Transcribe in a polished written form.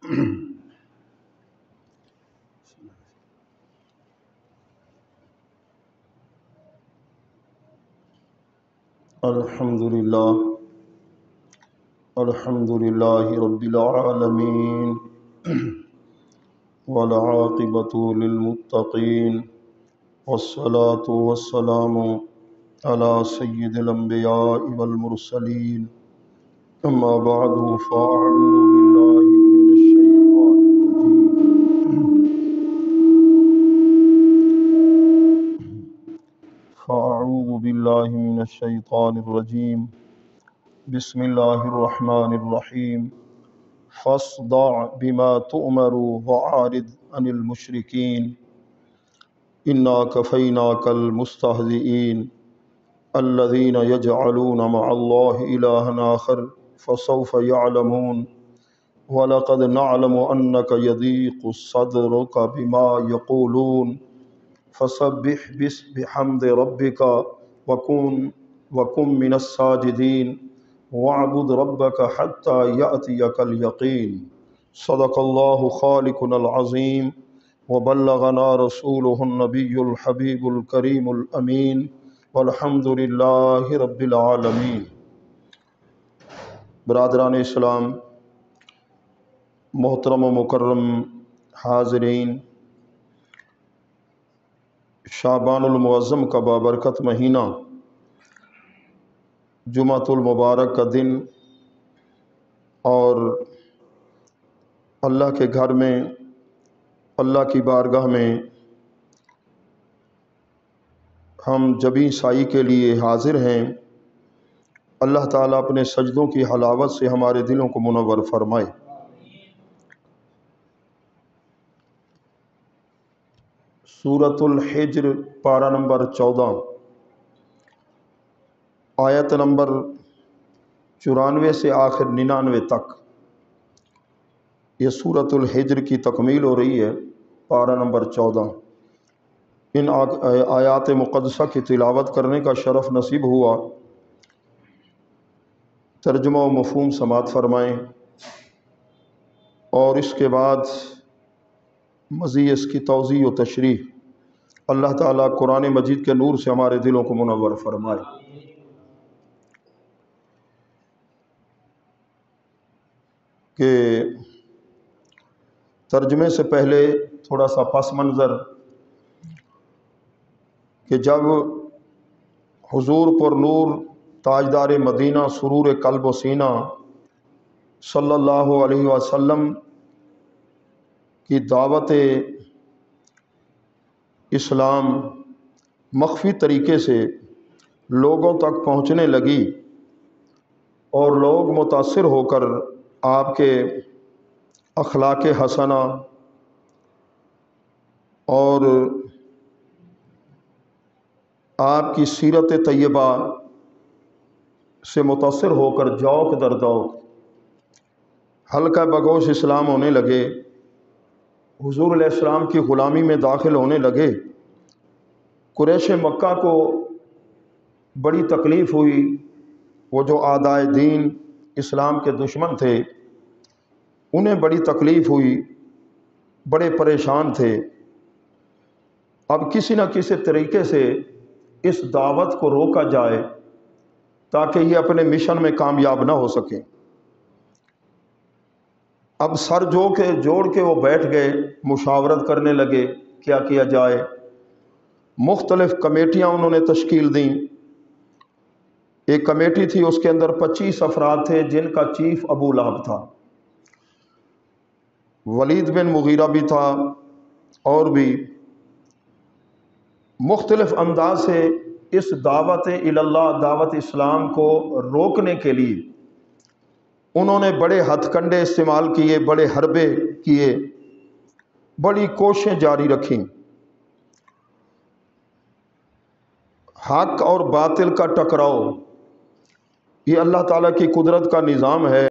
الحمد للہ رب العالمین والعاقبۃ للمتقین والصلاة والسلام علی سید الانبیاء والمرسلین اما بعد فاعوذ باللہ من الشیطان الرجیم بسم اللہ الرحمن الرحیم فاصدع بما تؤمر وعارض عن المشرکین انا کفیناک المستہزئین الذین یجعلون مع اللہ الہا آخر فسوف یعلمون وَلَقَدْ نَعْلَمُ أَنَّكَ يَضِيقُ صَدْرُكَ بِمَا يَقُولُونَ فَسَبِّحْ بِحَمْدِ رَبِّكَ وَكُن مِّنَ السَّاجِدِينَ وَاعْبُدْ رَبَّكَ حَتَّى يَأْتِيَكَ الْيَقِينُ صدق اللہ خالقنا العظیم وبلغنا رسولہ النبی الحبیب الکریم الامین والحمد للہ رب العالمین۔ برادران اسلام، محترم و مکرم حاضرین، شعبان المعظم کا بابرکت مہینہ، جمعۃ المبارک کا دن، اور اللہ کے گھر میں، اللہ کی بارگاہ میں ہم جبیں سائی کے لیے حاضر ہیں۔ اللہ تعالیٰ اپنے سجدوں کی حلاوت سے ہمارے دلوں کو منور فرمائے۔ سورۃ الحجر پارہ نمبر 14، آیت نمبر 94 سے آخر 99 تک، یہ سورۃ الحجر کی تکمیل ہو رہی ہے۔ پارہ نمبر 14، ان آیات مقدسہ کی تلاوت کرنے کا شرف نصیب ہوا۔ ترجمہ و مفہوم سماعت فرمائیں، اور اس کے بعد مزید اس کی توضیح و تشریح اللہ تعالیٰ قرآن مجید کے نور سے ہمارے دلوں کو منور فرمائے۔ کہ ترجمے سے پہلے تھوڑا سا پس منظر، کہ جب حضور پر نور تاجدار مدینہ سرور قلب و سینہ صلی اللہ علیہ وسلم کی دعوت اسلام مخفی طریقے سے لوگوں تک پہنچنے لگی، اور لوگ متاثر ہو کر آپ کے اخلاق حسنہ اور آپ کی سیرت طیبہ سے متاثر ہو کر ذوق در ذوق حلقہ بگوش اسلام ہونے لگے، حضور علیہ السلام کی غلامی میں داخل ہونے لگے۔ قریش مکہ کو بڑی تکلیف ہوئی، وہ جو اعدائے دین اسلام کے دشمن تھے انہیں بڑی تکلیف ہوئی، بڑے پریشان تھے۔ اب کسی نہ کسی طریقے سے اس دعوت کو روکا جائے تاکہ یہ اپنے مشن میں کامیاب نہ ہو سکیں۔ اب سر جوڑ کے وہ بیٹھ گئے، مشاورت کرنے لگے کیا کیا جائے۔ مختلف کمیٹیاں انہوں نے تشکیل دیں۔ ایک کمیٹی تھی، اس کے اندر 25 افراد تھے، جن کا چیف ابو لہب تھا، ولید بن مغیرہ بھی تھا، اور بھی مختلف انداز سے اس دعوت اللہ، دعوت اسلام کو روکنے کے لیے انہوں نے بڑے ہتھ کنڈے استعمال کیے، بڑے حربے کیے، بڑی کوششیں جاری رکھیں۔ حق اور باطل کا ٹکراؤ، یہ اللہ تعالیٰ کی قدرت کا نظام ہے۔